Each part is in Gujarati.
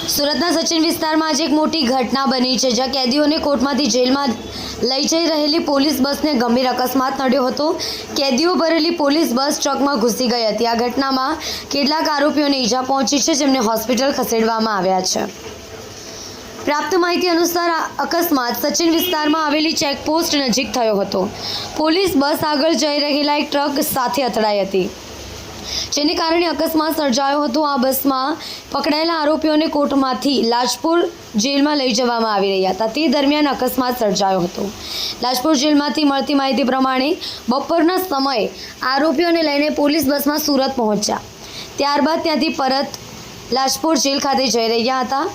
સુરતના સચિન વિસ્તારમાં આજે એક મોટી ઘટના બની છે, જ્યાં કેદીઓને કોર્ટમાંથી જેલમાં લઈ જઈ રહેલી પોલીસ બસને ગંભીર અકસ્માત નડ્યો હતો। કેદીઓ ભરેલી પોલીસ બસ ટ્રકમાં ઘૂસી ગઈ હતી। આ ઘટનામાં કેટલાક આરોપીઓને ઈજા પહોંચી છે, જેમને હોસ્પિટલ ખસેડવામાં આવ્યા છે। પ્રાપ્ત માહિતી અનુસાર આ અકસ્માત સચિન વિસ્તારમાં આવેલી ચેકપોસ્ટ નજીક થયો હતો। પોલીસ બસ આગળ જઈ રહેલા એક ટ્રક સાથે અથડાઈ હતી, જેને કારણે અકસ્માત સર્જાયો હતો। આ બસમાં પકડાયેલા આરોપીઓને કોર્ટમાંથી લાજપોર જેલમાં લઈ જવામાં આવી રહ્યા હતા। તે દરમિયાન અકસ્માત સર્જાયો હતો। લાજપોર જેલમાંથી મળતી માહિતી પ્રમાણે બપોરના સમયે આરોપીઓને લઈને પોલીસ બસમાં સુરત પહોંચ્યા, ત્યારબાદ ત્યાંથી પરત લાજપોર જેલ ખાતે જઈ રહ્યા હતા।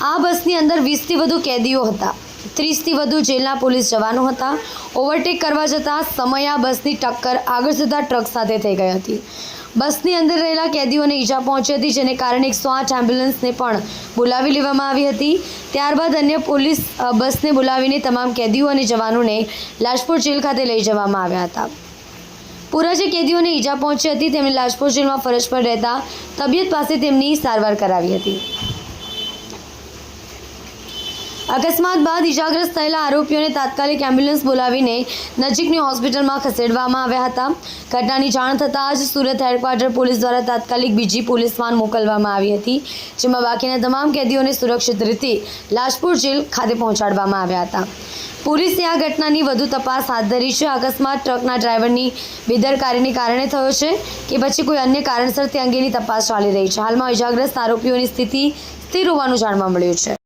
આ બસની અંદર 20થી વધુ કેદીઓ હતા, 30થી વધુ જેલના પોલીસ જવાનો હતા। ઓવરટેક કરવા જતાં સમયે આ બસની ટક્કર આગળ જતા ટ્રક સાથે થઈ ગઈ હતી। બસની અંદર રહેલા કેદીઓને ઈજા પહોંચી હતી, જેને કારણે 108 એમ્બ્યુલન્સને પણ બોલાવી લેવામાં આવી હતી। ત્યારબાદ અન્ય પોલીસ બસને બોલાવીને તમામ કેદીઓ અને જવાનોને લાજપોર જેલ ખાતે લઈ જવામાં આવ્યા હતા। પૂરા જે કેદીઓને ઈજા પહોંચી હતી તેમને લાજપોર જેલમાં ફરજ પર રહેતા તબિયત પાસે તેમની સારવાર કરાવી હતી। અકસ્માત બાદ ઇજાગ્રસ્ત થયેલા આરોપીઓને તાત્કાલિક એમ્બ્યુલન્સ બોલાવીને નજીકની હોસ્પિટલમાં ખસેડવામાં આવ્યા હતા। ઘટનાની જાણ થતાં જ સુરત હેડક્વાર્ટર પોલીસ દ્વારા તાત્કાલિક બીજી પોલીસ વાન મોકલવામાં આવી હતી, જેમાં બાકીના તમામ કેદીઓને સુરક્ષિત રીતે લાજપોર જેલ ખાતે પહોંચાડવામાં આવ્યા હતા। પોલીસે આ ઘટનાની વધુ તપાસ હાથ ધરી છે। અકસ્માત ટ્રકના ડ્રાઈવરની બેદરકારીને કારણે થયો છે કે પછી કોઈ અન્ય કારણસર તે અંગેની તપાસ ચાલી રહી છે। હાલમાં ઇજાગ્રસ્ત આરોપીઓની સ્થિતિ સ્થિર હોવાનું જાણવા મળ્યું છે।